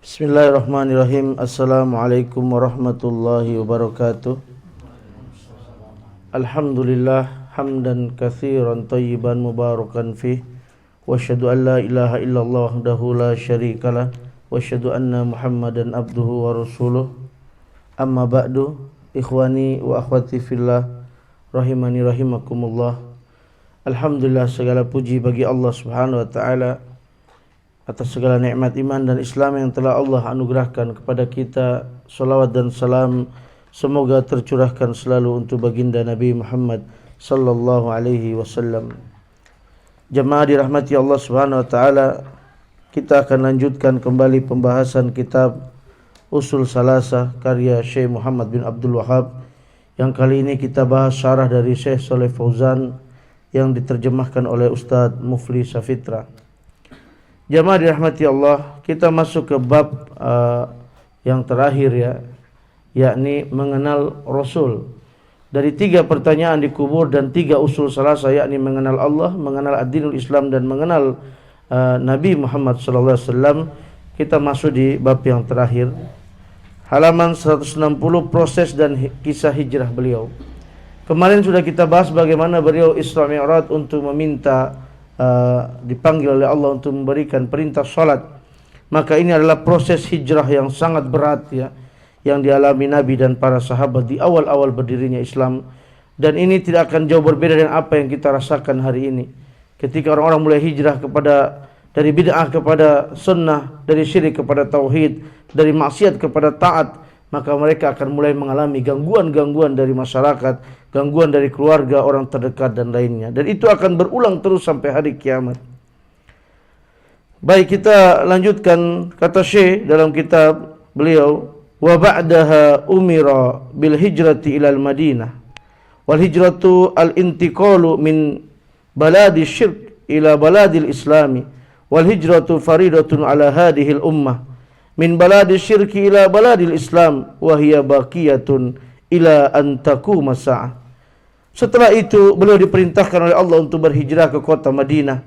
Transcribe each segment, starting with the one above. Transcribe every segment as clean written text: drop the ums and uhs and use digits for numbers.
Bismillahirrahmanirrahim. Assalamualaikum warahmatullahi wabarakatuh. Alhamdulillah hamdan katsiran thayyiban mubarakan fih. Wa asyhadu an la ilaha illallah wahdahu la syarikalah wa asyhadu anna Muhammadan abduhu wa rasuluh. Amma ba'du, ikhwani wa akhwati fillah rahimani rahimakumullah. Alhamdulillah, segala puji bagi Allah Subhanahu wa taala atas segala nikmat iman dan Islam yang telah Allah anugerahkan kepada kita. Salawat dan salam semoga tercurahkan selalu untuk baginda Nabi Muhammad sallallahu alaihi wasallam. Jemaah dirahmati Allah Subhanahu wa taala, kita akan lanjutkan kembali pembahasan kitab Usul Salasah karya Syekh Muhammad bin Abdul Wahhab, yang kali ini kita bahas syarah dari Syekh Shalih Fauzan yang diterjemahkan oleh Ustadz Mufli Safitra. Jemaah dirahmati Allah, kita masuk ke bab yang terakhir yakni mengenal Rasul. Dari 3 pertanyaan di kubur dan 3 usul salasah, yakni mengenal Allah, mengenal ad-dinul Islam dan mengenal Nabi Muhammad SAW, kita masuk di bab yang terakhir. Halaman 160, proses dan kisah hijrah beliau. Kemarin sudah kita bahas bagaimana beliau Isra Mi'raj untuk meminta dipanggil oleh Allah untuk memberikan perintah salat. Maka ini adalah proses hijrah yang sangat berat yang dialami Nabi dan para sahabat di awal-awal berdirinya Islam. Dan ini tidak akan jauh berbeda dengan apa yang kita rasakan hari ini. Ketika orang-orang mulai hijrah dari bid'ah kepada sunnah, dari syirik kepada tauhid, dari maksiat kepada taat, maka mereka akan mulai mengalami gangguan-gangguan dari masyarakat, gangguan dari keluarga, orang terdekat dan lainnya. Dan itu akan berulang terus sampai hari kiamat. Baik, kita lanjutkan kata Syekh dalam kitab beliau, wa ba'daha umira bil hijrati ilal Madinah. Wal hijratu al intiqalu min baladi syirk ila baladil islami. Wal hijratu faridatun ala hadihil ummah. Min baladi syirki ila baladil Islam wa hiya baqiyatun ila an taquma sa'ah. Setelah itu beliau diperintahkan oleh Allah untuk berhijrah ke kota Madinah.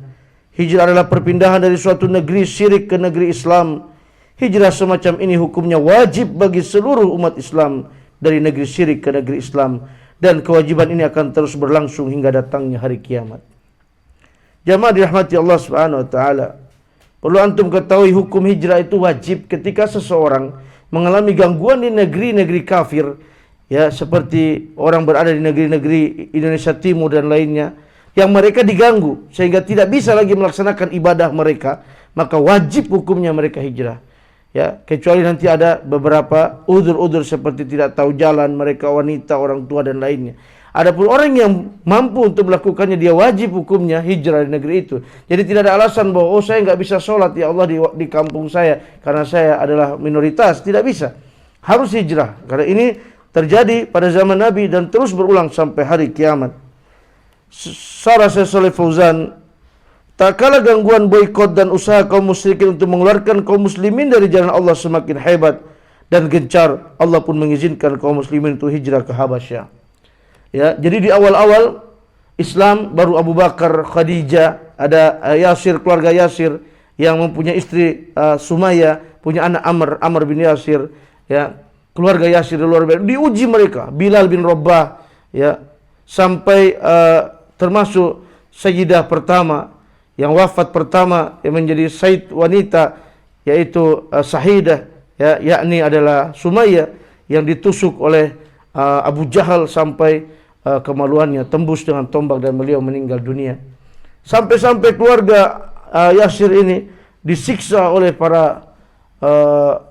Hijrah adalah perpindahan dari suatu negeri syirik ke negeri Islam. Hijrah semacam ini hukumnya wajib bagi seluruh umat Islam dari negeri syirik ke negeri Islam, dan kewajiban ini akan terus berlangsung hingga datangnya hari kiamat. Jamaah dirahmati Allah Subhanahu wa taala, perlu antum ketahui hukum hijrah itu wajib ketika seseorang mengalami gangguan di negeri-negeri kafir, seperti orang berada di negeri-negeri Indonesia Timur dan lainnya, yang mereka diganggu sehingga tidak bisa lagi melaksanakan ibadah mereka, maka wajib hukumnya mereka hijrah. Kecuali nanti ada beberapa udzur-udzur seperti tidak tahu jalan, mereka wanita, orang tua dan lainnya. Adapun orang yang mampu untuk melakukannya, dia wajib hukumnya hijrah di negeri itu. Jadi tidak ada alasan bahwa saya nggak bisa sholat ya Allah di kampung saya karena saya adalah minoritas. Tidak bisa, harus hijrah. Karena ini terjadi pada zaman Nabi dan terus berulang sampai hari kiamat. Syarah Syekh Shalih Fauzan, tak kala gangguan boikot dan usaha kaum musyrikin untuk mengeluarkan kaum muslimin dari jalan Allah semakin hebat dan gencar, Allah pun mengizinkan kaum muslimin untuk hijrah ke Habasyah. Jadi di awal-awal Islam baru Abu Bakar, Khadijah, ada Yasir, keluarga Yasir yang mempunyai istri Sumayyah, punya anak Amr bin Yasir. Keluarga Yasir luar biasa diuji mereka. Bilal bin Rabah, sampai termasuk Sayyidah pertama yang wafat pertama yang menjadi Sayyid wanita, yaitu Sahidah, yakni adalah Sumayyah yang ditusuk oleh Abu Jahal sampai kemaluannya tembus dengan tombak dan beliau meninggal dunia. Sampai-sampai keluarga Yasir ini disiksa oleh para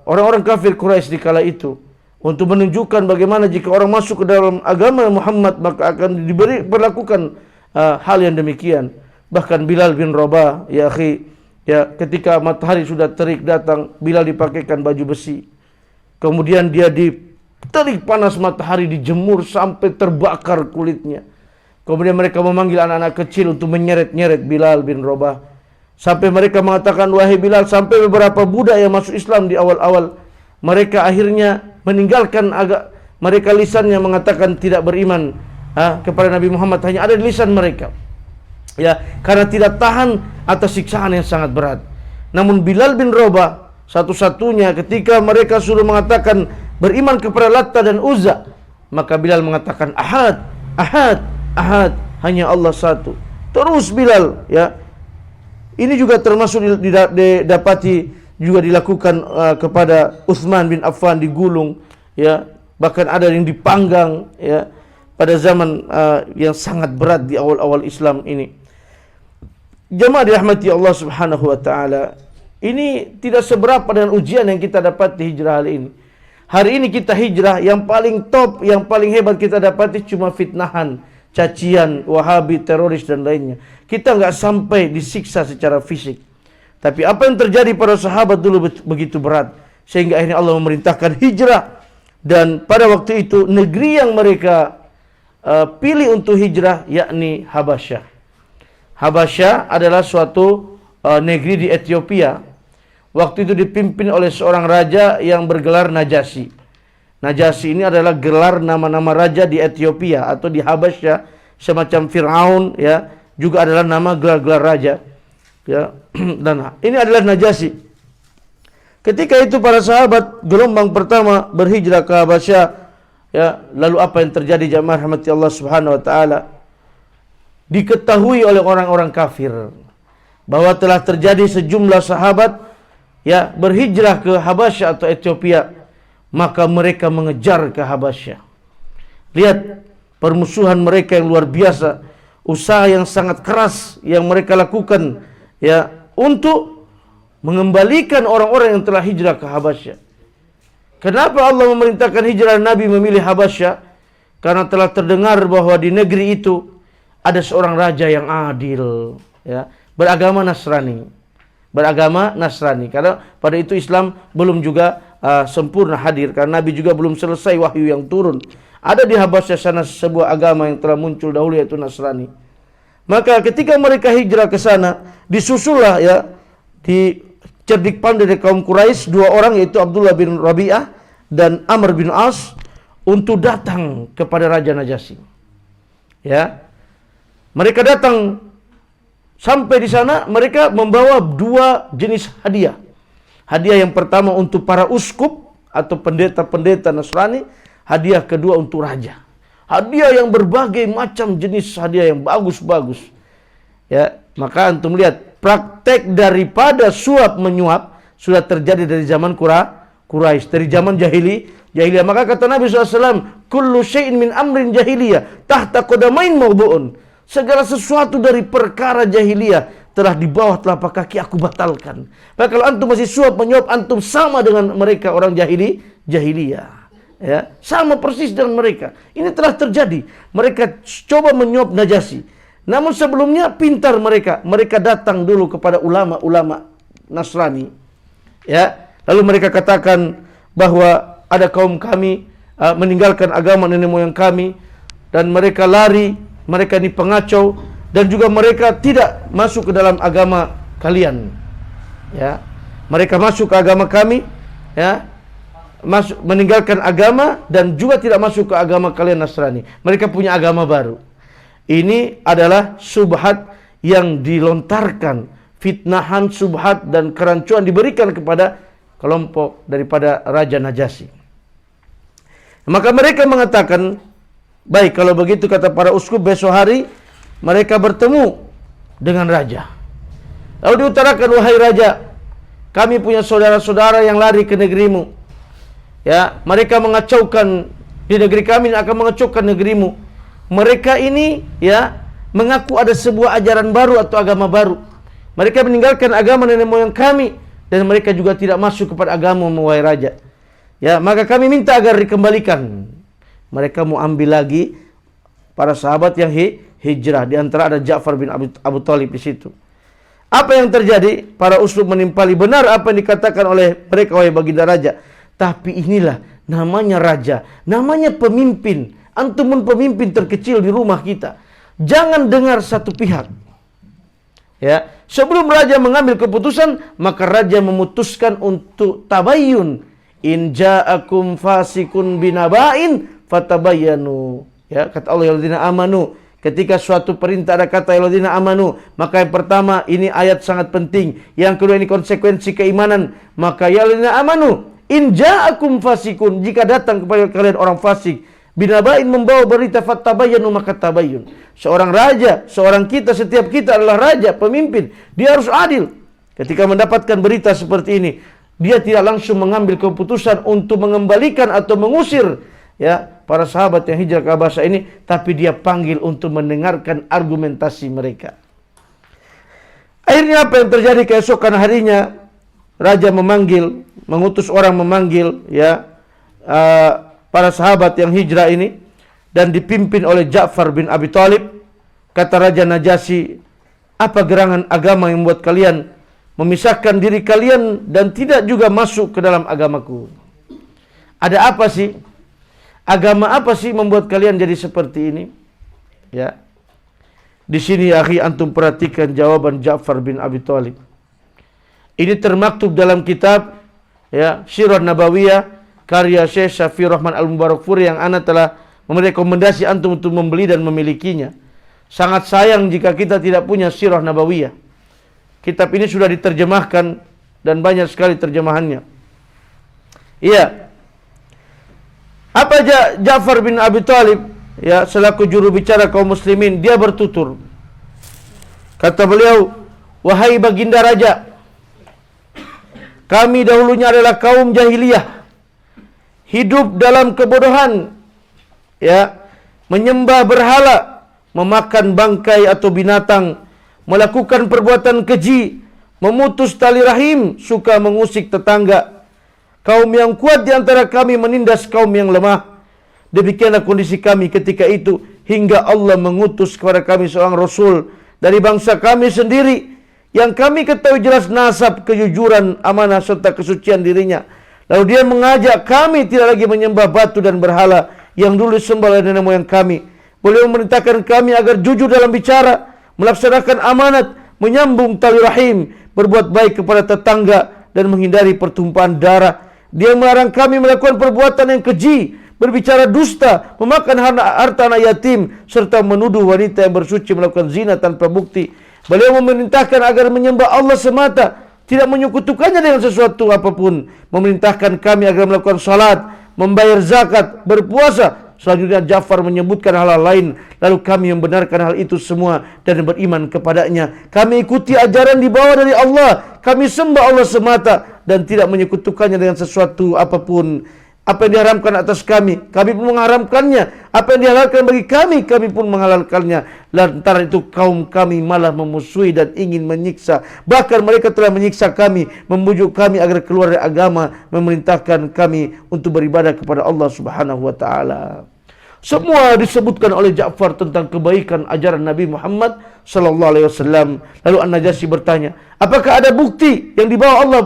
orang-orang kafir Quraisy di kala itu, untuk menunjukkan bagaimana jika orang masuk ke dalam agama Muhammad maka akan diberlakukan hal yang demikian. Bahkan Bilal bin Rabah, ketika matahari sudah terik datang, Bilal dipakaikan baju besi. Kemudian dia terik panas matahari, dijemur sampai terbakar kulitnya. Kemudian mereka memanggil anak-anak kecil untuk menyeret-nyeret Bilal bin Rabah. Sampai mereka mengatakan, wahai Bilal, sampai beberapa budak yang masuk Islam di awal-awal, mereka akhirnya meninggalkan mereka lisannya mengatakan tidak beriman kepada Nabi Muhammad, hanya ada di lisan mereka. Karena tidak tahan atas siksaan yang sangat berat. Namun Bilal bin Rabah satu-satunya ketika mereka suruh mengatakan beriman kepada Latta dan Uzza, maka Bilal mengatakan ahad, ahad, ahad, hanya Allah satu. Terus Bilal, ya, ini juga termasuk didapati juga dilakukan kepada Utsman bin Affan, digulung, ya, bahkan ada yang dipanggang, ya, pada zaman yang sangat berat di awal-awal Islam ini. Jemaah dirahmati Allah Subhanahu wa taala, ini tidak seberapa dengan ujian yang kita dapat di hijrah hari ini. Hari ini kita hijrah, yang paling top, yang paling hebat kita dapati cuma fitnahan, cacian, Wahabi, teroris dan lainnya. Kita nggak sampai disiksa secara fisik. Tapi apa yang terjadi pada sahabat dulu begitu berat, sehingga akhirnya Allah memerintahkan hijrah. Dan pada waktu itu negeri yang mereka pilih untuk hijrah yakni Habasyah. Habasyah adalah suatu negeri di Ethiopia. Waktu itu dipimpin oleh seorang raja yang bergelar Najasyi. Najasyi ini adalah gelar nama-nama raja di Ethiopia atau di Habasyah, semacam Fir'aun, ya, juga adalah nama gelar-gelar raja, ya. Dan ini adalah Najasyi. Ketika itu para sahabat gelombang pertama berhijrah ke Habasyah, ya, lalu apa yang terjadi jamaah rahmati Allah Subhanahu wa taala? Diketahui oleh orang-orang kafir bahwa telah terjadi sejumlah sahabat, ya, berhijrah ke Habasyah atau Ethiopia, maka mereka mengejar ke Habasyah. Lihat permusuhan mereka yang luar biasa, usaha yang sangat keras yang mereka lakukan, ya, untuk mengembalikan orang-orang yang telah hijrah ke Habasyah. Kenapa Allah memerintahkan hijrah Nabi memilih Habasyah? Karena telah terdengar bahwa di negeri itu ada seorang raja yang adil, ya, beragama Nasrani. Beragama Nasrani. Karena pada itu Islam belum juga sempurna hadir, karena Nabi juga belum selesai wahyu yang turun. Ada di Habasyah sana sebuah agama yang telah muncul dahulu, yaitu Nasrani. Maka ketika mereka hijrah ke sana, disusullah, ya, di cerdik pandai dari kaum Quraisy dua orang, yaitu Abdullah bin Rabi'ah dan Amr bin As, untuk datang kepada Raja Najasyi. Ya, mereka datang. Sampai di sana mereka membawa dua jenis hadiah. Hadiah yang pertama untuk para uskup atau pendeta-pendeta Nasrani, hadiah kedua untuk raja. Hadiah yang berbagai macam jenis hadiah yang bagus-bagus. Ya, maka antum lihat praktek daripada suap menyuap sudah terjadi dari zaman Quraisy, dari zaman jahiliyah. Maka kata Nabi SAW, kullu syai'in min amrin jahiliyah tahta qadamain mawdu'un. Segala sesuatu dari perkara jahiliyah telah di bawah telapak kaki aku batalkan. Maka kalau antum masih suap menyuap, antum sama dengan mereka orang jahiliyah. Ya, sama persis dengan mereka. Ini telah terjadi. Mereka coba menyuap Najasyi. Namun sebelumnya pintar mereka. Mereka datang dulu kepada ulama-ulama Nasrani. Ya, lalu mereka katakan bahwa ada kaum kami meninggalkan agama nenek moyang kami, dan mereka lari. Mereka ini pengacau, dan juga mereka tidak masuk ke dalam agama kalian. Ya, mereka masuk ke agama kami, ya, meninggalkan agama dan juga tidak masuk ke agama kalian Nasrani. Mereka punya agama baru. Ini adalah subhat yang dilontarkan, fitnahan, subhat dan kerancuan diberikan kepada kelompok daripada Raja Najasyi. Maka mereka mengatakan, baik, kalau begitu kata para uskup, besok hari mereka bertemu dengan raja. Lalu diutarakan, wahai raja, kami punya saudara-saudara yang lari ke negerimu. Ya, mereka mengacaukan di negeri kami dan akan mengacaukan negerimu. Mereka ini, ya, mengaku ada sebuah ajaran baru atau agama baru. Mereka meninggalkan agama nenek moyang kami, dan mereka juga tidak masuk kepada agama wahai raja. Ya, maka kami minta agar dikembalikan. Mereka mau ambil lagi para sahabat yang hijrah. Di antara ada Ja'far bin Abu Thalib di situ. Apa yang terjadi? Para uskup menimpali benar apa yang dikatakan oleh mereka, wahai baginda raja. Tapi inilah namanya raja, namanya pemimpin. Antum pun pemimpin terkecil di rumah kita. Jangan dengar satu pihak. Ya, sebelum raja mengambil keputusan, maka raja memutuskan untuk tabayyun. In ja'akum fasikun binaba'in fatabayyanu. Ya, kata Allah, alladzina amanu, Ketika suatu perintah ada kata alladzina amanu, maka yang pertama ini ayat sangat penting. Yang kedua ini konsekuensi keimanan. Maka ya alladzina amanu, in ja'akum fasikun, jika datang kepada kalian orang fasik, binabain membawa berita fattabayyanu, maka tabayyun. Seorang raja, seorang kita, setiap kita adalah raja, pemimpin, dia harus adil. Ketika mendapatkan berita seperti ini, dia tidak langsung mengambil keputusan untuk mengembalikan atau mengusir ya para sahabat yang hijrah ke Habasya ini, tapi dia panggil untuk mendengarkan argumentasi mereka. Akhirnya apa yang terjadi? Keesokan harinya raja mengutus orang memanggil ya para sahabat yang hijrah ini, dan dipimpin oleh Ja'far bin Abi Thalib. Kata Raja Najasyi, apa gerangan agama yang membuat kalian memisahkan diri kalian dan tidak juga masuk ke dalam agamaku? Ada apa sih? Agama apa sih membuat kalian jadi seperti ini? Ya. Di sini akhi antum perhatikan jawaban Ja'far bin Abi Thalib. Ini termaktub dalam kitab ya Sirah Nabawiyah karya Syekh Syafi'i Rahman Al-Mubarakfuri yang ana telah merekomendasi antum untuk membeli dan memilikinya. Sangat sayang jika kita tidak punya Sirah Nabawiyah. Kitab ini sudah diterjemahkan dan banyak sekali terjemahannya. Iya. Apa Ja'far bin Abi Thalib ya selaku juru bicara kaum muslimin, dia bertutur. Kata beliau, wahai baginda raja, kami dahulunya adalah kaum jahiliyah, hidup dalam kebodohan, ya, menyembah berhala, memakan bangkai atau binatang, melakukan perbuatan keji, memutus tali rahim, suka mengusik tetangga. Kaum yang kuat di antara kami menindas kaum yang lemah. Demikianlah kondisi kami ketika itu, hingga Allah mengutus kepada kami seorang Rasul dari bangsa kami sendiri, yang kami ketahui jelas nasab, kejujuran, amanah, serta kesucian dirinya. Lalu dia mengajak kami tidak lagi menyembah batu dan berhala yang dulu disembah oleh nenek moyang kami. Beliau memerintahkan kami agar jujur dalam bicara, melaksanakan amanat, menyambung tali rahim, berbuat baik kepada tetangga, dan menghindari pertumpahan darah. Dia melarang kami melakukan perbuatan yang keji, berbicara dusta, memakan harta anak yatim, serta menuduh wanita yang bersuci melakukan zina tanpa bukti. Beliau memerintahkan agar menyembah Allah semata, tidak menyekutukannya dengan sesuatu apapun. Memerintahkan kami agar melakukan salat, membayar zakat, berpuasa. Selanjutnya Ja'far menyebutkan hal-hal lain. Lalu kami membenarkan hal itu semua dan beriman kepadanya. Kami ikuti ajaran dibawa dari Allah. Kami sembah Allah semata dan tidak menyekutukannya dengan sesuatu apapun. Apa yang diharamkan atas kami pun mengharamkannya. Apa yang dihalalkan bagi kami pun menghalalkannya. Lantaran itu kaum kami malah memusuhi dan ingin menyiksa. Bahkan mereka telah menyiksa kami, membujuk kami agar keluar dari agama, memerintahkan kami untuk beribadah kepada Allah Subhanahu wa taala. Semua disebutkan oleh Ja'far tentang kebaikan ajaran Nabi Muhammad sallallahu alaihi wasallam. Lalu An-Najasyi bertanya, "Apakah ada bukti yang dibawa Allah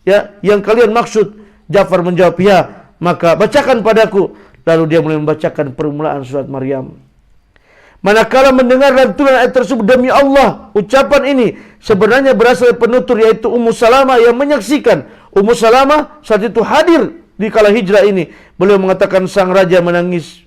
ya yang kalian maksud?" Ja'far menjawab, "Ya." Maka bacakan padaku. Lalu dia mulai membacakan permulaan surat Maryam. Manakala mendengar lantunan ayat tersebut, demi Allah, ucapan ini sebenarnya berasal dari penutur, yaitu Ummu Salamah yang menyaksikan. Ummu Salamah saat itu hadir di kala hijrah ini. Beliau mengatakan sang raja menangis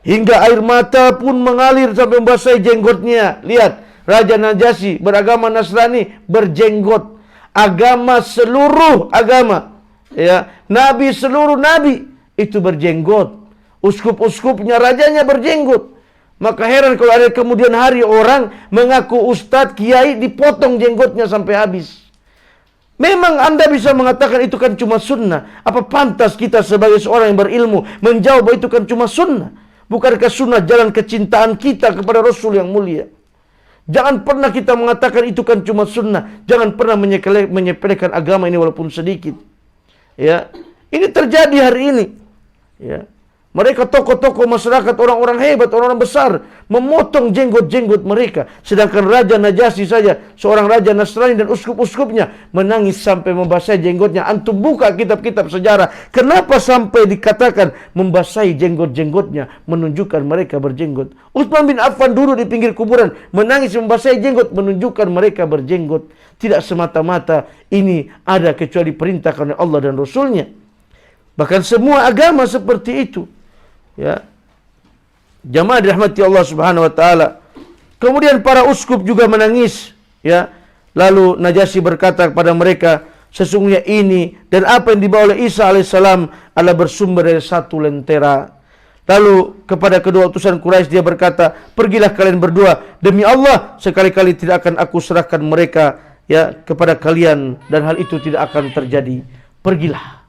hingga air mata pun mengalir sampai membasahi jenggotnya. Lihat, Raja Najasyi beragama Nasrani, berjenggot. Agama seluruh agama, ya, nabi seluruh nabi itu berjenggot. Uskup-uskupnya, rajanya berjenggot. Maka heran kalau ada kemudian hari orang mengaku ustadz, kiai, dipotong jenggotnya sampai habis. Memang Anda bisa mengatakan itu kan cuma sunnah. Apa pantas kita sebagai seorang yang berilmu menjawab bahwa itu kan cuma sunnah? Bukankah sunnah jalan kecintaan kita kepada Rasul yang mulia? Jangan pernah kita mengatakan itu kan cuma sunnah. Jangan pernah menyepelekan agama ini walaupun sedikit. Ya, ini terjadi hari ini. Ya, mereka tokoh-tokoh masyarakat, orang-orang hebat, orang-orang besar memotong jenggot-jenggot mereka. Sedangkan Raja Najasyi saja, seorang raja Nasrani dan uskup-uskupnya menangis sampai membasahi jenggotnya. Antum buka kitab-kitab sejarah. Kenapa sampai dikatakan membasahi jenggot-jenggotnya, menunjukkan mereka berjenggot. Utsman bin Affan dulu di pinggir kuburan menangis membasahi jenggot, menunjukkan mereka berjenggot. Tidak semata-mata ini ada kecuali perintahkan oleh Allah dan Rasulnya. Bahkan semua agama seperti itu. Ya. Jamaah dirahmati Allah Subhanahu wa taala. Kemudian para uskup juga menangis, ya. Lalu Najasyi berkata kepada mereka, sesungguhnya ini dan apa yang dibawa oleh Isa alaihissalam adalah bersumber dari satu lentera. Lalu kepada kedua utusan Quraisy dia berkata, pergilah kalian berdua, demi Allah sekali-kali tidak akan aku serahkan mereka, ya, kepada kalian, dan hal itu tidak akan terjadi. Pergilah.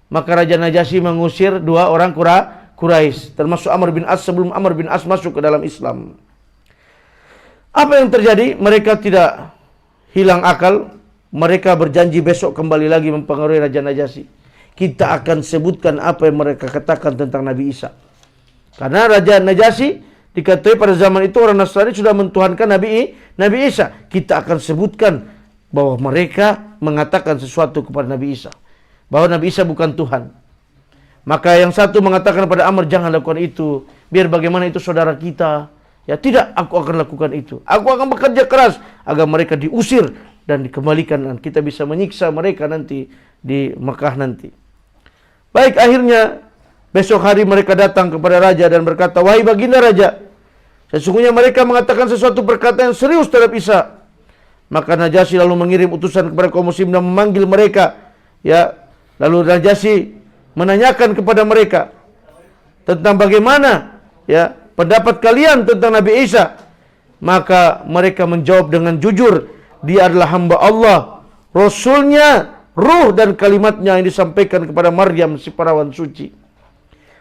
Maka Raja Najasyi mengusir dua orang Quraisy, termasuk Amr bin As sebelum Amr bin As masuk ke dalam Islam. Apa yang terjadi? Mereka tidak hilang akal. Mereka berjanji besok kembali lagi mempengaruhi Raja Najasyi. Kita akan sebutkan apa yang mereka katakan tentang Nabi Isa. Karena Raja Najasyi diketahui pada zaman itu orang Nasrani sudah mentuhankan Nabi Isa. Kita akan sebutkan bahwa mereka mengatakan sesuatu kepada Nabi Isa, bahwa Nabi Isa bukan Tuhan. Maka yang satu mengatakan kepada Amr, jangan lakukan itu, biar bagaimana itu saudara kita. Ya tidak, aku akan lakukan itu. Aku akan bekerja keras agar mereka diusir dan dikembalikan, dan kita bisa menyiksa mereka nanti di Mekah nanti. Baik, akhirnya besok hari mereka datang kepada raja dan berkata, wahai baginda raja, sesungguhnya mereka mengatakan sesuatu perkataan yang serius terhadap Isa. Maka Najasyi lalu mengirim utusan kepada kaum muslim dan memanggil mereka. Ya, lalu Najasyi menanyakan kepada mereka tentang bagaimana, ya, pendapat kalian tentang Nabi Isa. Maka mereka menjawab dengan jujur, dia adalah hamba Allah, Rasulnya, ruh dan kalimatnya yang disampaikan kepada Maryam si perawan suci.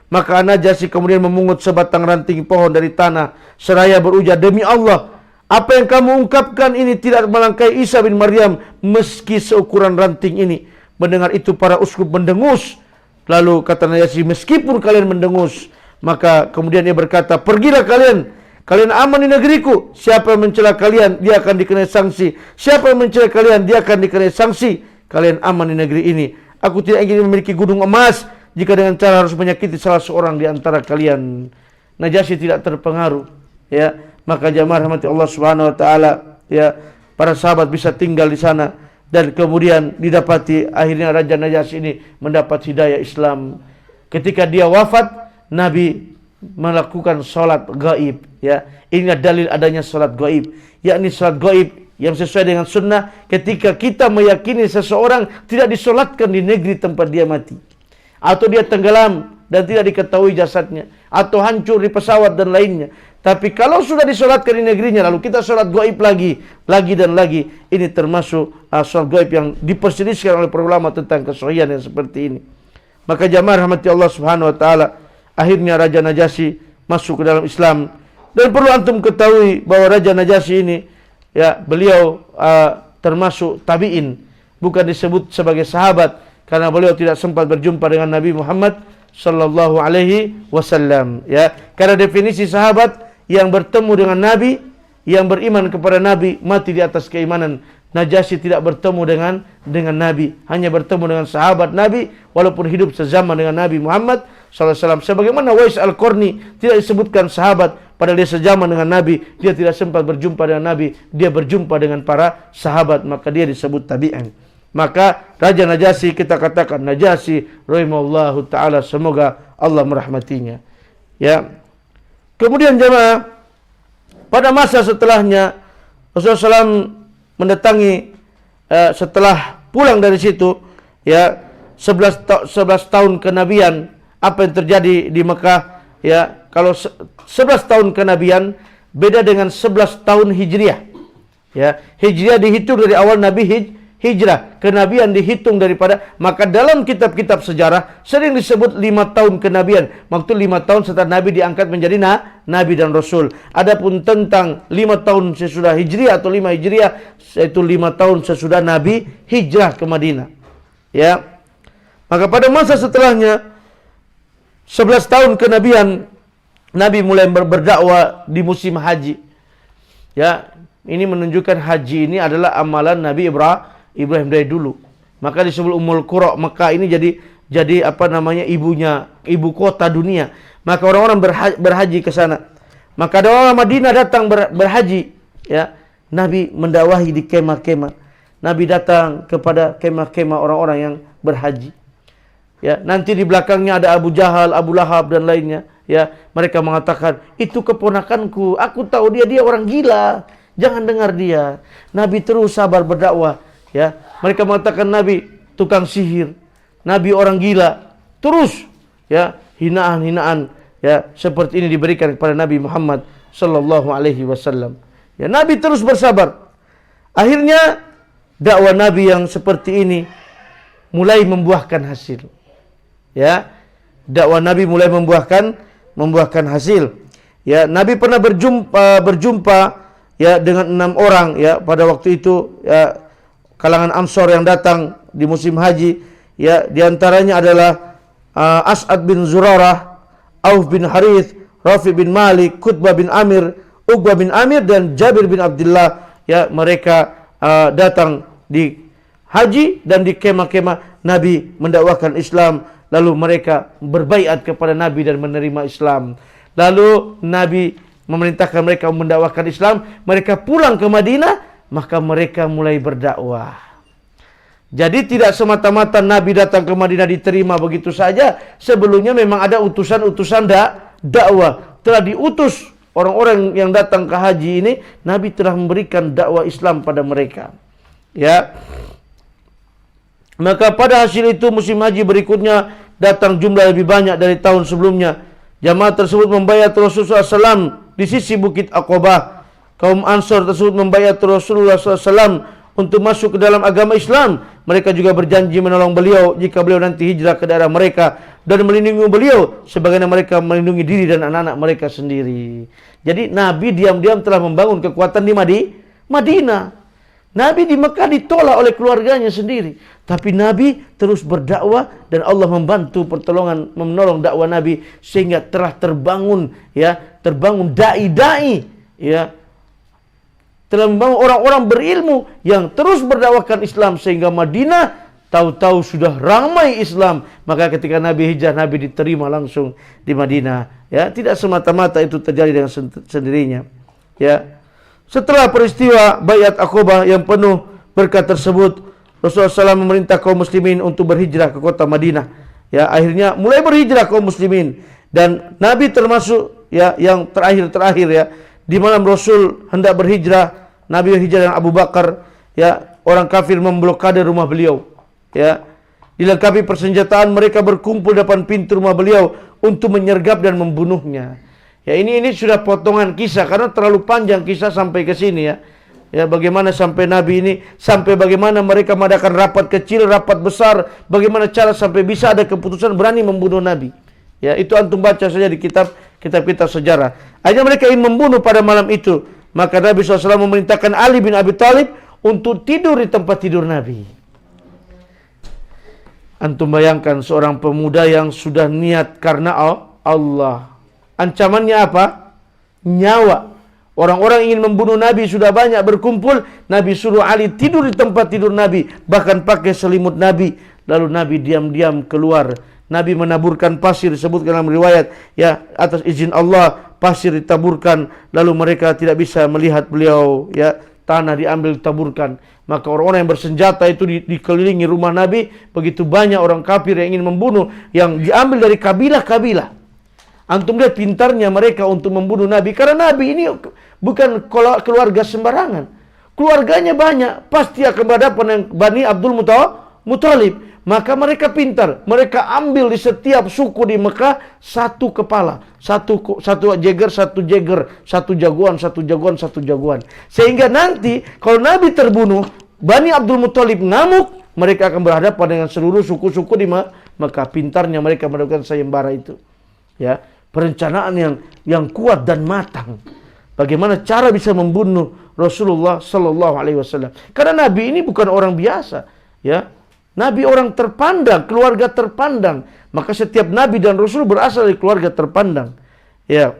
Maka Najasyi kemudian memungut sebatang ranting pohon dari tanah seraya berujar, demi Allah, apa yang kamu ungkapkan ini tidak melangkai Isa bin Maryam meski seukuran ranting ini. Mendengar itu para uskup mendengus. Lalu kata Najasyi, meskipun kalian mendengus, maka kemudian dia berkata, pergilah kalian aman di negeriku. Siapa yang mencela kalian, dia akan dikenai sanksi. Siapa yang mencela kalian, dia akan dikenai sanksi. Kalian aman di negeri ini. Aku tidak ingin memiliki gunung emas jika dengan cara harus menyakiti salah seorang di antara kalian. Najasyi tidak terpengaruh, ya. Maka jamaah rahmati Allah Subhanahu wa taala, ya, para sahabat bisa tinggal di sana, dan kemudian didapati akhirnya Raja Najasyi ini mendapat hidayah Islam. Ketika dia wafat, Nabi melakukan salat gaib, ya. Ini dalil adanya salat gaib, yakni salat gaib yang sesuai dengan sunnah ketika kita meyakini seseorang tidak disolatkan di negeri tempat dia mati, atau dia tenggelam dan tidak diketahui jasadnya, atau hancur di pesawat dan lainnya. Tapi kalau sudah disolatkan di negerinya, lalu kita solat gaib lagi dan lagi, ini termasuk solat gaib yang diperselisihkan oleh para ulama tentang kesahihan yang seperti ini. Maka jamaah rahmati Allah Subhanahu wa taala, akhirnya Raja Najasyi masuk ke dalam Islam. Dan perlu antum ketahui bahwa Raja Najasyi ini, ya, beliau termasuk tabi'in, bukan disebut sebagai sahabat karena beliau tidak sempat berjumpa dengan Nabi Muhammad sallallahu alaihi wasallam, ya. Karena definisi sahabat yang bertemu dengan Nabi, yang beriman kepada Nabi, mati di atas keimanan. Najasyi tidak bertemu dengan Nabi, hanya bertemu dengan sahabat Nabi walaupun hidup sezaman dengan Nabi Muhammad sallallahu alaihi wasallam. Sebagaimana Wais Al-Qarni tidak disebutkan sahabat, padahal dia sezaman dengan Nabi, dia tidak sempat berjumpa dengan Nabi, dia berjumpa dengan para sahabat, maka dia disebut tabi'in. Maka Raja Najasyi, kita katakan Najasyi rahimahullahu ta'ala, semoga Allah merahmatinya, ya. Kemudian jemaah, pada masa setelahnya Rasulullah SAW mendatangi, setelah pulang dari situ, ya, 11 tahun kenabian. Apa yang terjadi di Mekah, ya, kalau 11 tahun kenabian beda dengan 11 tahun Hijriah, ya. Hijriah dihitung dari awal Nabi hijrah, kenabian dihitung daripada, maka dalam kitab-kitab sejarah sering disebut 5 tahun kenabian, maksud 5 tahun setelah Nabi diangkat menjadi Nabi dan Rasul. Adapun tentang 5 tahun sesudah Hijriah atau 5 Hijriah, yaitu 5 tahun sesudah Nabi hijrah ke Madinah, ya. Maka pada masa setelahnya 11 tahun kenabian, Nabi mulai berdakwah di musim haji, ya. Ini menunjukkan haji ini adalah amalan Nabi Ibrahim dari dulu. Maka disebut Ummul Qura. Mekah ini jadi apa namanya, ibu kota dunia. Maka orang-orang berhaji ke sana. Maka ada orang Madinah datang berhaji, ya. Nabi mendakwahi di kemah-kemah. Nabi datang kepada kemah-kemah orang-orang yang berhaji, ya. Nanti di belakangnya ada Abu Jahal, Abu Lahab dan lainnya, ya, mereka mengatakan, itu keponakanku, aku tahu dia orang gila, jangan dengar dia. Nabi terus sabar berdakwah, ya. Mereka mengatakan Nabi tukang sihir, Nabi orang gila. Terus, ya, hinaan-hinaan, ya, seperti ini diberikan kepada Nabi Muhammad sallallahu alaihi wasallam. Ya, Nabi terus bersabar. Akhirnya dakwah Nabi yang seperti ini mulai membuahkan hasil. Ya, dakwah Nabi mulai membuahkan hasil. Ya, Nabi pernah berjumpa ya dengan 6 orang ya pada waktu itu, ya, kalangan Ansor yang datang di musim haji, ya, di antaranya adalah As'ad bin Zurarah, Auf bin Harith, Rafi bin Malik, Qutbah bin Amir, Uqbah bin Amir dan Jabir bin Abdullah. Ya, mereka datang di haji dan di kemah-kemah Nabi mendakwakan Islam, lalu mereka berbaiat kepada Nabi dan menerima Islam. Lalu Nabi memerintahkan mereka mendakwakan Islam, mereka pulang ke Madinah, maka mereka mulai berdakwah. Jadi tidak semata-mata Nabi datang ke Madinah diterima begitu saja. Sebelumnya memang ada utusan-utusan dakwah. Telah diutus orang-orang yang datang ke haji ini, Nabi telah memberikan dakwah Islam pada mereka. Ya. Maka pada hasil itu musim haji berikutnya datang jumlah lebih banyak dari tahun sebelumnya. Jamaah tersebut membayat Rasulullah SAW di sisi Bukit Aqabah. Kaum Ansor tersebut membayat Rasulullah SAW untuk masuk ke dalam agama Islam. Mereka juga berjanji menolong beliau jika beliau nanti hijrah ke daerah mereka dan melindungi beliau sebagaimana mereka melindungi diri dan anak-anak mereka sendiri. Jadi Nabi diam-diam telah membangun kekuatan di Madinah. Nabi di Mekah ditolak oleh keluarganya sendiri, tapi Nabi terus berdakwah dan Allah membantu menolong dakwah Nabi sehingga telah terbangun dai-dai, ya. Telah membangun orang-orang berilmu yang terus berdakwakan Islam sehingga Madinah tahu-tahu sudah ramai Islam. Maka ketika Nabi hijrah, Nabi diterima langsung di Madinah, ya. Tidak semata-mata itu terjadi dengan sendirinya, ya. Setelah peristiwa Baiat Aqabah yang penuh berkat tersebut, Rasulullah SAW memerintah kaum muslimin untuk berhijrah ke kota Madinah. Ya, akhirnya mulai berhijrah kaum muslimin dan Nabi termasuk ya yang terakhir ya. Di malam Rasul hendak berhijrah, Nabi berhijrah dengan Abu Bakar, ya, orang kafir memblokade rumah beliau. Ya. Dilengkapi persenjataan, mereka berkumpul depan pintu rumah beliau untuk menyergap dan membunuhnya. Ya, ini sudah potongan kisah karena terlalu panjang kisah sampai ke sini, ya. Ya, bagaimana sampai Nabi ini, sampai bagaimana mereka mengadakan rapat kecil, rapat besar, bagaimana cara sampai bisa ada keputusan berani membunuh Nabi. Ya, itu antum baca saja di kitab-kitab sejarah. Akhirnya mereka ingin membunuh pada malam itu. Maka Nabi SAW memerintahkan Ali bin Abi Thalib untuk tidur di tempat tidur Nabi. Antum bayangkan seorang pemuda yang sudah niat karena Allah. Ancamannya apa? Nyawa. Orang-orang ingin membunuh Nabi sudah banyak berkumpul. Nabi suruh Ali tidur di tempat tidur Nabi, bahkan pakai selimut Nabi. Lalu Nabi diam-diam keluar. Nabi menaburkan pasir, disebutkan dalam riwayat, ya, atas izin Allah pasir ditaburkan, lalu mereka tidak bisa melihat beliau, ya, tanah diambil ditaburkan. Maka orang-orang yang bersenjata itu dikelilingi rumah Nabi, begitu banyak orang kafir yang ingin membunuh, yang diambil dari kabilah-kabilah. Antum lihat pintarnya mereka untuk membunuh Nabi, karena Nabi ini bukan keluarga sembarangan. Keluarganya banyak, pasti akan berhadapan dengan Bani Abdul Muthalib. Maka mereka pintar, mereka ambil di setiap suku di Mekah satu kepala, satu jeger, satu jagoan. Sehingga nanti kalau Nabi terbunuh, Bani Abdul Muthalib ngamuk, mereka akan berhadapan dengan seluruh suku-suku di Mekah. Pintarnya mereka melakukan sayembara itu, ya. Perencanaan yang kuat dan matang. Bagaimana cara bisa membunuh Rasulullah sallallahu alaihi wasallam? Karena Nabi ini bukan orang biasa, ya. Nabi orang terpandang, keluarga terpandang. Maka setiap Nabi dan Rasul berasal dari keluarga terpandang, ya.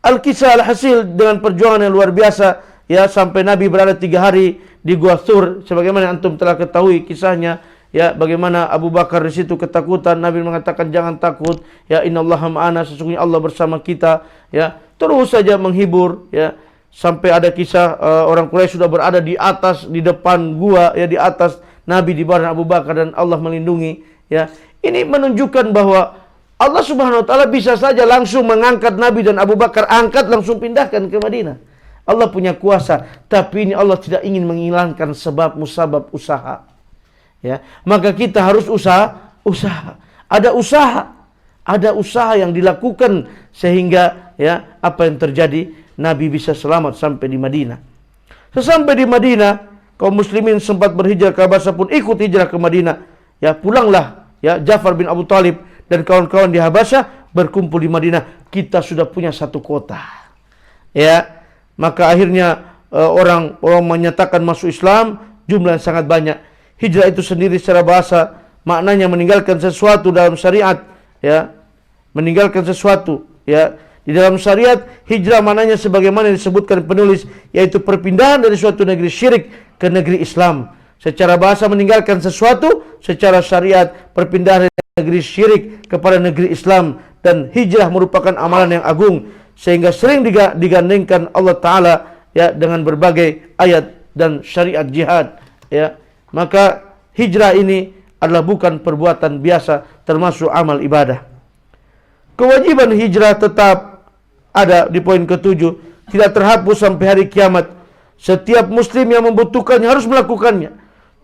Al-Kisah al-Hasil dengan perjuangan yang luar biasa, ya, sampai Nabi berada 3 hari di Gua Thur, sebagaimana antum telah ketahui kisahnya. Ya, bagaimana Abu Bakar di situ ketakutan, Nabi mengatakan jangan takut, ya, innallaha ma'ana, sesungguhnya Allah bersama kita, ya. Terus saja menghibur, ya, sampai ada kisah orang Quraisy sudah berada di atas, di depan gua, ya, di atas Nabi, di badan Abu Bakar, dan Allah melindungi, ya. Ini menunjukkan bahwa Allah Subhanahu wa taala bisa saja langsung mengangkat Nabi dan Abu Bakar, angkat langsung pindahkan ke Madinah. Allah punya kuasa, tapi ini Allah tidak ingin menghilangkan sebab musabab usaha. Ya, maka kita harus usaha. Ada usaha yang dilakukan sehingga ya apa yang terjadi, Nabi bisa selamat sampai di Madinah. Sesampai di Madinah, kaum muslimin sempat berhijrah ke Habasah pun ikut hijrah ke Madinah. Ya, pulanglah ya Ja'far bin Abu Thalib dan kawan-kawan di Habasyah berkumpul di Madinah. Kita sudah punya satu kota. Ya, maka akhirnya orang menyatakan masuk Islam, jumlah yang sangat banyak. Hijrah itu sendiri secara bahasa maknanya meninggalkan sesuatu dalam syariat, ya. Meninggalkan sesuatu, ya. Di dalam syariat, hijrah maknanya sebagaimana disebutkan penulis, yaitu perpindahan dari suatu negeri syirik ke negeri Islam. Secara bahasa meninggalkan sesuatu, secara syariat perpindahan dari negeri syirik kepada negeri Islam. Dan hijrah merupakan amalan yang agung, sehingga sering digandengkan Allah Ta'ala ya dengan berbagai ayat dan syariat jihad, ya. Maka hijrah ini adalah bukan perbuatan biasa, termasuk amal ibadah. Kewajiban hijrah tetap ada di poin ke-7, tidak terhapus sampai hari kiamat. Setiap muslim yang membutuhkannya harus melakukannya.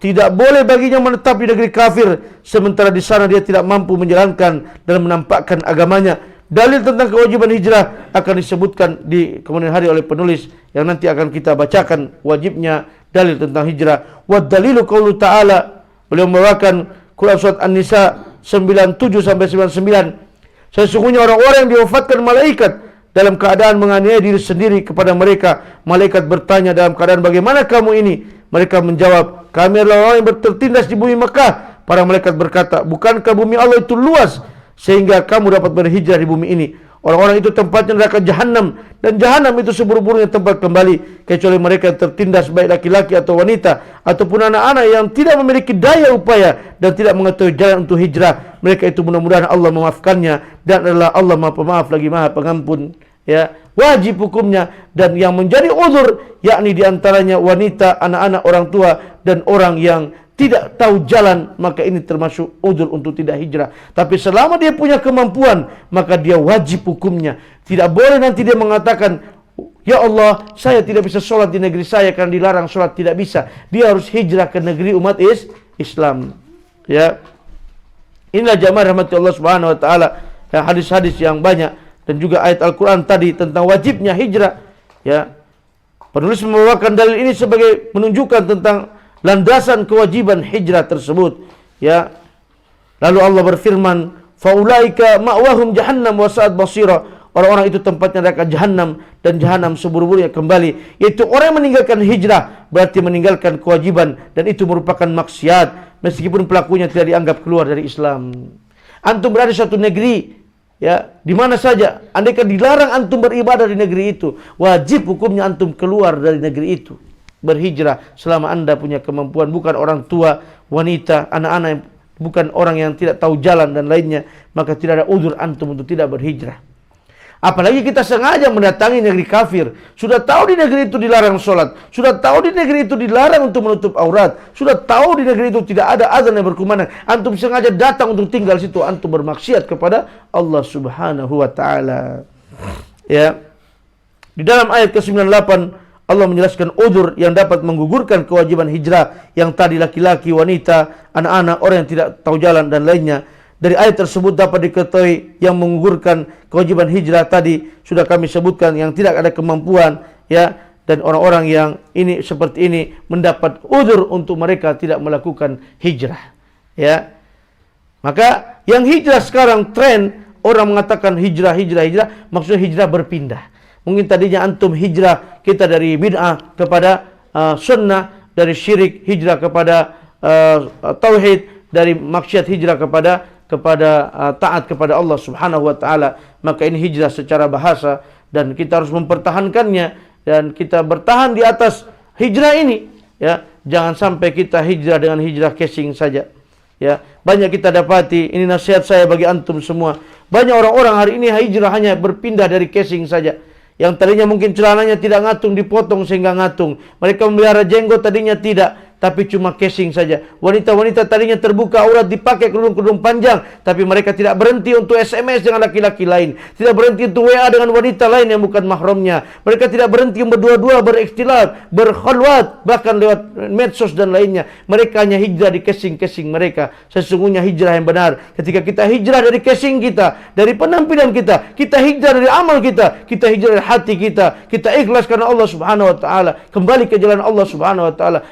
Tidak boleh baginya menetap di negeri kafir sementara di sana dia tidak mampu menjalankan dan menampakkan agamanya. Dalil tentang kewajiban hijrah akan disebutkan di kemudian hari oleh penulis yang nanti akan kita bacakan wajibnya dalil tentang hijrah. Wa dalilu qaulu ta'ala, beliau membawakan Quran surat An-Nisa 97 sampai 99. Sesungguhnya orang-orang yang diwafatkan malaikat dalam keadaan menganiaya diri sendiri kepada mereka. Malaikat bertanya dalam keadaan bagaimana kamu ini? Mereka menjawab, kami adalah orang yang tertindas di bumi Mekah. Para malaikat berkata, bukankah bumi Allah itu luas sehingga kamu dapat berhijrah di bumi ini? Orang-orang itu tempatnya neraka Jahannam, dan Jahannam itu seburuk-buruknya tempat kembali, kecuali mereka yang tertindas baik laki-laki atau wanita ataupun anak-anak yang tidak memiliki daya upaya dan tidak mengetahui jalan untuk hijrah. Mereka itu mudah-mudahan Allah memaafkannya, dan adalah Allah Maha Pemaaf lagi Maha Pengampun. Ya, wajib hukumnya, dan yang menjadi uzur yakni diantaranya wanita, anak-anak, orang tua dan orang yang tidak tahu jalan, maka ini termasuk uzur untuk tidak hijrah. Tapi selama dia punya kemampuan, maka dia wajib hukumnya. Tidak boleh nanti dia mengatakan, ya Allah, saya tidak bisa sholat di negeri saya karena dilarang sholat. Tidak bisa. Dia harus hijrah ke negeri umat Islam. Ya, inilah jamaah rahmati Allah Subhanahu Wa Taala. Ya, hadis-hadis yang banyak dan juga ayat Al-Quran tadi tentang wajibnya hijrah. Ya, penulis membawakan dalil ini sebagai menunjukkan tentang landasan kewajiban hijrah tersebut. Ya, lalu Allah berfirman, faulaika ma'wahum jahannam wa sa'at basira. Orang-orang itu tempatnya neraka Jahannam, dan Jahannam seburuk-buruknya kembali. Yaitu orang yang meninggalkan hijrah berarti meninggalkan kewajiban, dan itu merupakan maksiat meskipun pelakunya tidak dianggap keluar dari Islam. Antum berada di suatu negeri, ya, di mana saja, andaikan dilarang antum beribadah di negeri itu, wajib hukumnya antum keluar dari negeri itu, berhijrah selama anda punya kemampuan. Bukan orang tua, wanita, anak-anak, bukan orang yang tidak tahu jalan dan lainnya, maka tidak ada uzur antum untuk tidak berhijrah. Apalagi kita sengaja mendatangi negeri kafir, sudah tahu di negeri itu dilarang sholat, sudah tahu di negeri itu dilarang untuk menutup aurat, sudah tahu di negeri itu tidak ada azan yang berkumandang, antum sengaja datang untuk tinggal situ, antum bermaksiat kepada Allah Subhanahu Wa Taala. Ya, di dalam ayat ke-98 Allah menjelaskan uzur yang dapat menggugurkan kewajiban hijrah yang tadi laki-laki, wanita, anak-anak, orang yang tidak tahu jalan dan lainnya. Dari ayat tersebut dapat diketahui yang menggugurkan kewajiban hijrah tadi sudah kami sebutkan, yang tidak ada kemampuan, ya, dan orang-orang yang ini seperti ini mendapat uzur untuk mereka tidak melakukan hijrah. Ya, maka yang hijrah sekarang tren orang mengatakan hijrah, maksudnya hijrah berpindah. Mungkin tadinya antum hijrah kita dari bid'ah kepada sunnah, dari syirik hijrah kepada tauhid, dari maksiat hijrah kepada taat kepada Allah Subhanahu Wa Taala. Maka ini hijrah secara bahasa, dan kita harus mempertahankannya, dan kita bertahan di atas hijrah ini. Ya, jangan sampai kita hijrah dengan hijrah casing saja. Ya, banyak kita dapati, ini nasihat saya bagi antum semua. Banyak orang-orang hari ini hijrah hanya berpindah dari casing saja. Yang tadinya mungkin celananya tidak ngatung, dipotong sehingga ngatung. Mereka memelihara jenggot, tadinya tidak. tapi cuma casing saja. Wanita-wanita tadinya terbuka aurat dipakai kerudung-kerudung panjang, tapi mereka tidak berhenti untuk SMS dengan laki-laki lain, tidak berhenti untuk WA dengan wanita lain yang bukan mahramnya. Mereka tidak berhenti berdua-dua, berikhtilaf, berkhulwat, bahkan lewat medsos dan lainnya. Mereka hanya hijrah di casing-casing mereka. Sesungguhnya hijrah yang benar ketika kita hijrah dari casing kita, dari penampilan kita, kita hijrah dari amal kita hijrah dari hati kita ikhlas karena Allah Subhanahu wa taala, kembali ke jalan Allah Subhanahu wa taala,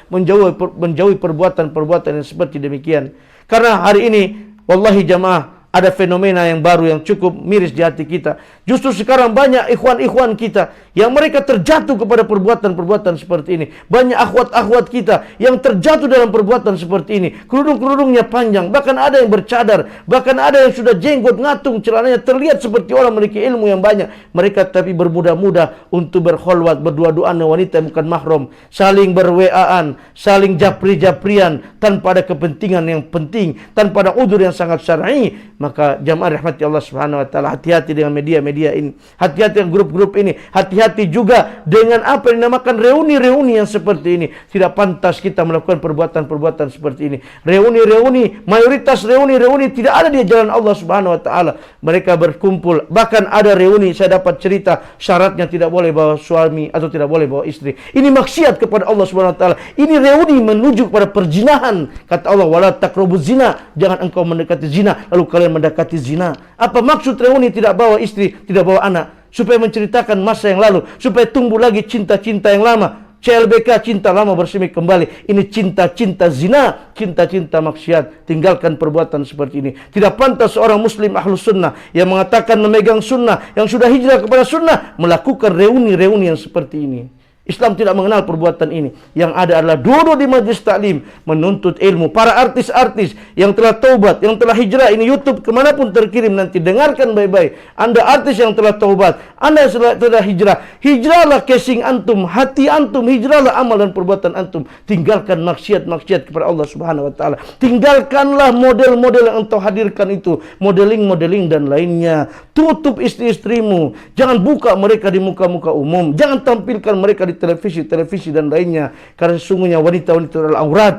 menjauhi perbuatan-perbuatan yang seperti demikian. Karena hari ini wallahi jamaah, ada fenomena yang baru yang cukup miris di hati kita. Justru sekarang banyak ikhwan-ikhwan kita yang mereka terjatuh kepada perbuatan-perbuatan seperti ini. Banyak akhwat-akhwat kita yang terjatuh dalam perbuatan seperti ini. Kerudung-kerudungnya panjang, bahkan ada yang bercadar, bahkan ada yang sudah jenggot ngatung, celananya terlihat seperti orang memiliki ilmu yang banyak. Mereka tapi bermudah-mudah untuk berkhulwat, berdua-duaan dengan wanita yang bukan mahram, saling ber-WA-an, saling japri-japrian tanpa ada kepentingan yang penting, tanpa ada udzur yang sangat syar'i. Maka jamaah rahmati Allah Subhanahu wa taala, hati-hati dengan media-media ini, hati-hati dengan grup-grup ini, hati-hati juga dengan apa yang dinamakan reuni-reuni yang seperti ini. Tidak pantas kita melakukan perbuatan-perbuatan seperti ini. Reuni-reuni, mayoritas reuni-reuni tidak ada di jalan Allah Subhanahu wa taala. Mereka berkumpul, bahkan ada reuni saya dapat cerita syaratnya tidak boleh bawa suami atau tidak boleh bawa istri. Ini maksiat kepada Allah Subhanahu wa taala. Ini reuni menuju kepada perzinahan. Kata Allah, wala taqrabuz zina, jangan engkau mendekati zina. Lalu kalian mendekati zina. Apa maksud reuni tidak bawa istri, tidak bawa anak? Supaya menceritakan masa yang lalu, supaya tumbuh lagi cinta-cinta yang lama. CLBK, cinta lama bersemi kembali. Ini cinta-cinta zina, cinta-cinta maksiat. Tinggalkan perbuatan seperti ini. Tidak pantas seorang muslim ahlus sunnah yang mengatakan memegang sunnah, yang sudah hijrah kepada sunnah, melakukan reuni-reuni yang seperti ini. Islam tidak mengenal perbuatan ini. Yang ada adalah duduk di majlis taklim, menuntut ilmu. Para artis-artis yang telah taubat, yang telah hijrah, ini YouTube kemanapun terkirim nanti, dengarkan baik-baik. Anda artis yang telah taubat, Anda telah hijrah, hijrahlah casing antum, hati antum, hijrahlah amal dan perbuatan antum. Tinggalkan maksiat-maksiat kepada Allah Subhanahu wa taala. Tinggalkanlah model-model yang engkau hadirkan itu, modeling-modeling dan lainnya. Tutup istri-istrimu, jangan buka mereka di muka-muka umum, jangan tampilkan mereka di televisi dan lainnya, karena sesungguhnya wanita-wanita adalah aurat.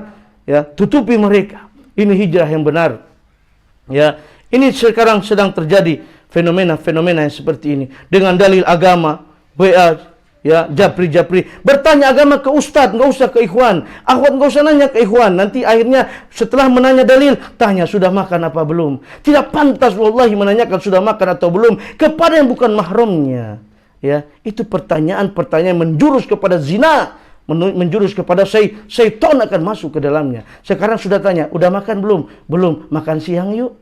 Ya, tutupi mereka. Ini hijrah yang benar. Ya, ini sekarang sedang terjadi fenomena-fenomena yang seperti ini dengan dalil agama, WA, ya, japri-japri, bertanya agama ke ustadz, nggak usah ke ikhwan, akhwat nggak usah nanya ke ikhwan. Nanti akhirnya setelah menanya dalil, tanya sudah makan apa belum. Tidak pantas wallahi menanyakan sudah makan atau belum kepada yang bukan mahramnya. Ya, itu pertanyaan-pertanyaan menjurus kepada zina, menjurus kepada syaitan akan masuk ke dalamnya. Sekarang sudah tanya, udah makan belum? Belum, makan siang yuk.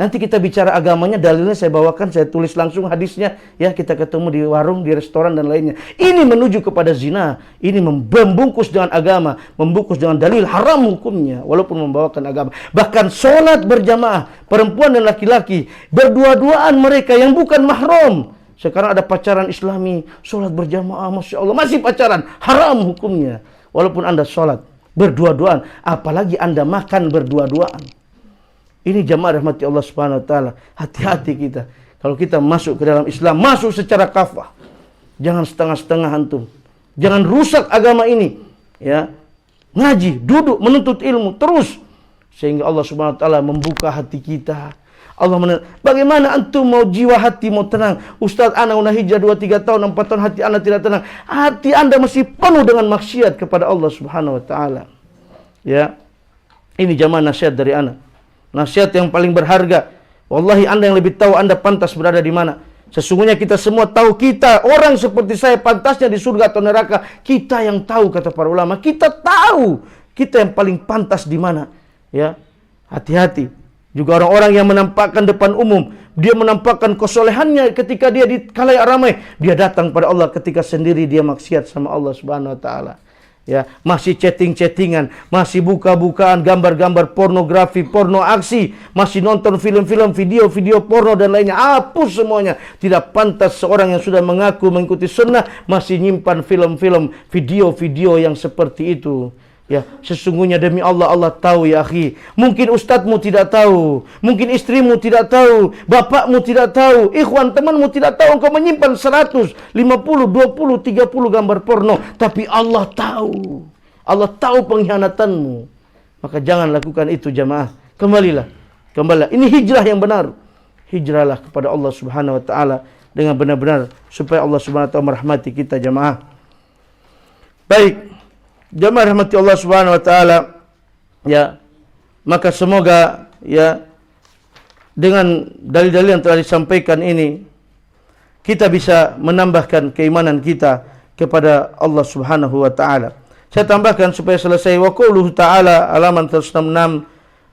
Nanti kita bicara agamanya, dalilnya saya bawakan, saya tulis langsung hadisnya, ya, kita ketemu di warung, di restoran dan lainnya. Ini menuju kepada zina, ini membungkus dengan agama, membungkus dengan dalil haram hukumnya, walaupun membawakan agama. Bahkan sholat berjamaah, perempuan dan laki-laki, berdua-duaan mereka yang bukan mahram. Sekarang ada pacaran islami, sholat berjamaah, Masya Allah, masih pacaran, haram hukumnya. Walaupun Anda sholat berdua-duaan, apalagi Anda makan berdua-duaan. Ini jamaah rahmati Allah Subhanahu wa taala. Hati-hati kita. Kalau kita masuk ke dalam Islam, masuk secara kafah. Jangan setengah-setengah antum. Jangan rusak agama ini. Ya. Ngaji, duduk, menuntut ilmu terus. Sehingga Allah Subhanahu wa taala membuka hati kita. Bagaimana antum mau jiwa hati mau tenang? Ustaz, ana udah hijrah 2-3 tahun, 4 tahun, hati anda tidak tenang. Hati anda masih penuh dengan maksiat kepada Allah Subhanahu wa taala. Ya. Ini jamaah nasihat dari ana. Nasihat yang paling berharga. Wallahi anda yang lebih tahu anda pantas berada di mana. Sesungguhnya kita semua tahu, kita orang seperti saya pantasnya di surga atau neraka. Kita yang tahu, kata para ulama. Kita tahu kita yang paling pantas di mana. Ya. Hati-hati. Juga orang-orang yang menampakkan depan umum, dia menampakkan kesolehannya ketika dia di khalayak ramai, dia datang pada Allah ketika sendiri dia maksiat sama Allah Subhanahu wa taala. Ya, masih chatting-chattingan, masih buka-bukaan gambar-gambar pornografi, porno aksi, masih nonton film-film, video-video porno dan lainnya. Hapus semuanya. Tidak pantas seorang yang sudah mengaku mengikuti sunnah masih nyimpan film-film, video-video yang seperti itu. Ya, sesungguhnya demi Allah, Allah tahu ya akhi. Mungkin ustadzmu tidak tahu, mungkin istrimu tidak tahu, bapakmu tidak tahu, ikhwan temanmu tidak tahu. Engkau menyimpan 100, 50, 20, 30 gambar porno, tapi Allah tahu. Allah tahu pengkhianatanmu. Maka jangan lakukan itu jamaah. Kembalilah. Ini hijrah yang benar. Hijrahlah kepada Allah Subhanahu wa taala dengan benar-benar supaya Allah Subhanahu wa taala merahmati kita jamaah. Baik. Jamaah rahmati Allah Subhanahu wa taala. Ya. Maka semoga ya dengan dalil-dalil yang telah disampaikan ini kita bisa menambahkan keimanan kita kepada Allah Subhanahu wa taala. Saya tambahkan supaya selesai wa qauluhu ta'ala halaman 166.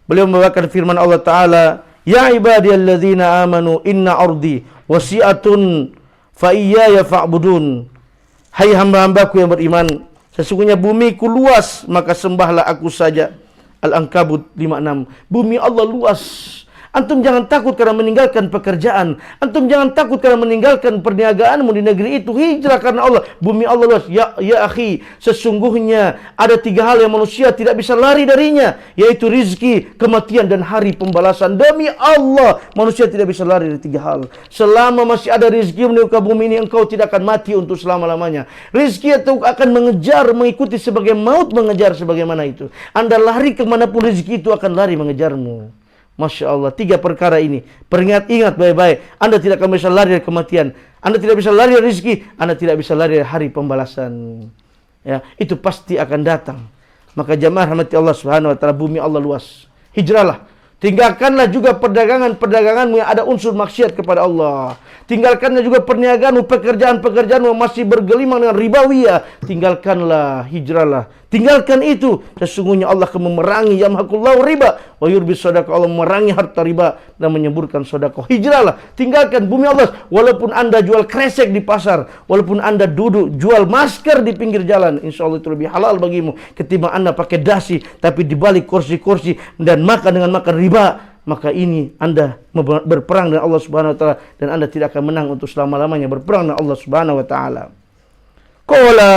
Beliau membawakan firman Allah taala, "Ya ibadiyalladzina amanu inna ardi wasi'atun fa iyaya fa'budun." Hai hamba-hambaku yang beriman, sesungguhnya bumiku luas, maka sembahlah aku saja. Al-Ankabut 56. Bumi Allah luas. Antum jangan takut karena meninggalkan pekerjaan. Antum jangan takut karena meninggalkan perniagaanmu di negeri itu. Hijrah karena Allah. Bumi Allah luas. Ya akhi, sesungguhnya ada 3 hal yang manusia tidak bisa lari darinya, yaitu rizki, kematian, dan hari pembalasan. Demi Allah, manusia tidak bisa lari dari 3 hal. Selama masih ada rizki di muka bumi ini, engkau tidak akan mati untuk selama-lamanya. Rizki itu akan mengejar, mengikuti sebagai maut mengejar sebagaimana itu. Anda lari kemanapun, rizki itu akan lari mengejarmu. Masya Allah, 3 perkara ini. Ingat baik-baik. Anda tidak akan bisa lari dari kematian. Anda tidak bisa lari dari rezeki. Anda tidak bisa lari dari hari pembalasan. Ya, itu pasti akan datang. Maka jamaah rahmati Allah Subhanahu wa taala, bumi Allah luas. Hijrahlah. Tinggalkanlah juga perdaganganmu yang ada unsur maksiat kepada Allah. Tinggalkanlah juga perniagaanmu, pekerjaan-pekerjaanmu masih bergelimang dengan ribawiyah. Tinggalkanlah, hijrahlah. Tinggalkan itu. Sesungguhnya Allah akan memerangi yamhaqullahu riba wa yurbis shadaqah. Allah memerangi harta riba dan menyemburkan sedekah. Hijrahlah. Tinggalkan bumi Allah. Walaupun Anda jual kresek di pasar, walaupun Anda duduk jual masker di pinggir jalan, insyaallah itu lebih halal bagimu ketimbang Anda pakai dasi tapi di balik kursi-kursi dan makan dengan makan riba. Maka ini Anda berperang dengan Allah Subhanahu wa taala dan Anda tidak akan menang untuk selama-lamanya berperang dengan Allah Subhanahu wa taala. Qala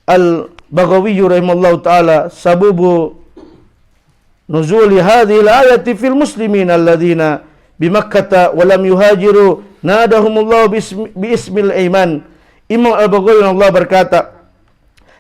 al-Baghawi rahimallahu taala sababu nuzuli hadhihi al-ayati fil muslimin alladziina bi Makkah wa lam yuhajiru nadahumullahu bi ismil iman. Imam Al-Baghawi Allah berkata,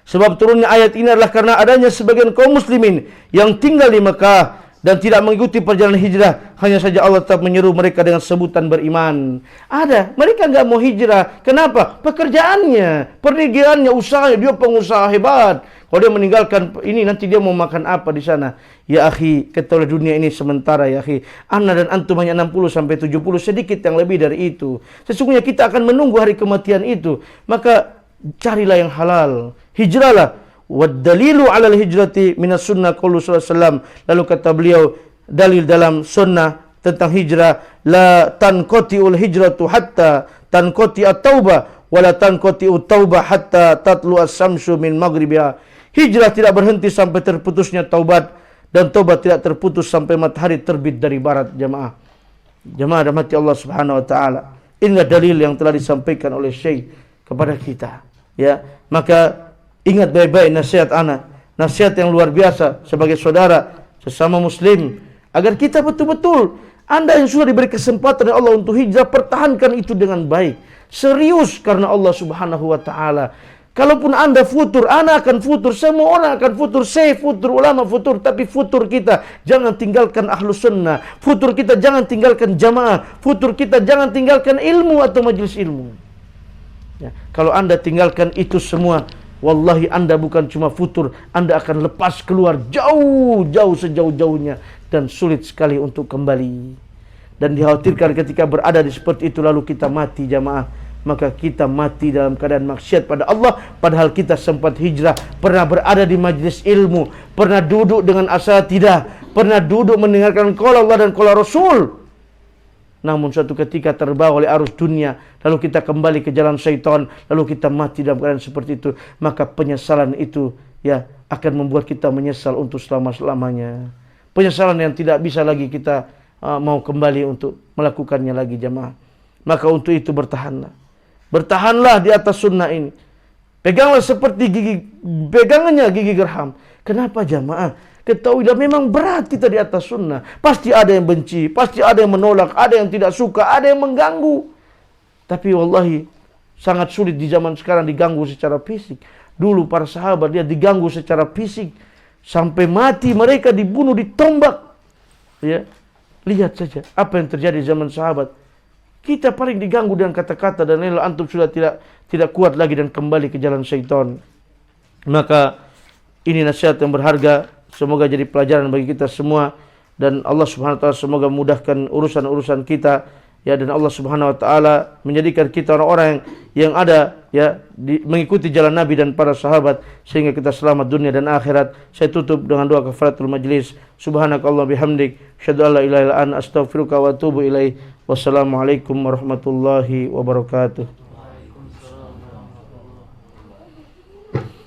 sebab turunnya ayat ini adalah karena adanya sebagian kaum muslimin yang tinggal di Mekah dan tidak mengikuti perjalanan hijrah. Hanya saja Allah tetap menyeru mereka dengan sebutan beriman. Ada, mereka nggak mau hijrah. Kenapa? Pekerjaannya, perniagaannya, usahanya. Dia pengusaha hebat. Kalau dia meninggalkan ini, nanti dia mau makan apa di sana? Ya akhi, ketahuilah dunia ini sementara ya akhi. Ana dan antum hanya 60-70, sedikit yang lebih dari itu. Sesungguhnya kita akan menunggu hari kematian itu. Maka carilah yang halal. Hijrahlah. Wad-dalilu 'alal hijrati minas sunnah qaulu sallallahu alaihi wasallam. Lalu kata beliau, dalil dalam sunnah tentang hijrah, la tanqati'ul hijratu hatta tanqati at-taubah wa la tanqati at-taubah hatta tatlu as-samsu min maghribiha. Hijrah tidak berhenti sampai terputusnya taubat dan taubat tidak terputus sampai matahari terbit dari barat. Jamaah rahmati Allah Subhanahu wa taala. Inilah dalil yang telah disampaikan oleh Syekh kepada kita. Ya, maka ingat baik-baik nasihat ana, nasihat yang luar biasa sebagai saudara sesama muslim, agar kita betul-betul, Anda yang sudah diberi kesempatan oleh Allah untuk hijrah, pertahankan itu dengan baik, serius karena Allah Subhanahu wa taala. Kalaupun Anda futur, ana akan futur, semua orang akan futur, saya futur, ulama futur, tapi futur kita jangan tinggalkan ahlus sunnah, futur kita jangan tinggalkan jamaah, futur kita jangan tinggalkan ilmu atau majelis ilmu. Ya, kalau Anda tinggalkan itu semua, wallahi Anda bukan cuma futur, Anda akan lepas keluar jauh-jauh sejauh-jauhnya dan sulit sekali untuk kembali. Dan dikhawatirkan ketika berada di seperti itu lalu kita mati jamaah, maka kita mati dalam keadaan maksiat pada Allah, padahal kita sempat hijrah, pernah berada di majlis ilmu, pernah duduk dengan asatidah, pernah duduk mendengarkan qala Allah dan qala Rasul. Namun suatu ketika terbawa oleh arus dunia, lalu kita kembali ke jalan syaitan, lalu kita mati dalam keadaan seperti itu, maka penyesalan itu ya akan membuat kita menyesal untuk selama-lamanya. Penyesalan yang tidak bisa lagi kita mau kembali untuk melakukannya lagi jamaah. Maka untuk itu bertahanlah. Bertahanlah di atas sunnah ini. Peganglah seperti pegangannya gigi gerham. Kenapa jamaah? Ketahuilah memang berat kita di atas sunnah. Pasti ada yang benci, pasti ada yang menolak, ada yang tidak suka, ada yang mengganggu. Tapi wallahi sangat sulit di zaman sekarang diganggu secara fisik. Dulu para sahabat dia diganggu secara fisik sampai mati, mereka dibunuh ditombak. Ya, lihat saja apa yang terjadi zaman sahabat. Kita paling diganggu dengan kata-kata dan lain-lain, antum sudah tidak kuat lagi dan kembali ke jalan syaitan. Maka ini nasihat yang berharga, semoga jadi pelajaran bagi kita semua, dan Allah Subhanahu wa taala semoga memudahkan urusan-urusan kita. Ya, dan Allah Subhanahu wa taala menjadikan kita orang-orang yang ada ya mengikuti jalan Nabi dan para sahabat sehingga kita selamat dunia dan akhirat. Saya tutup dengan doa kafaratul majlis. Subhanakallah bihamdik, asyhadu an la ilaha illa anta, astaghfiruka wa atubu ilaik. Wassalamualaikum warahmatullahi wabarakatuh.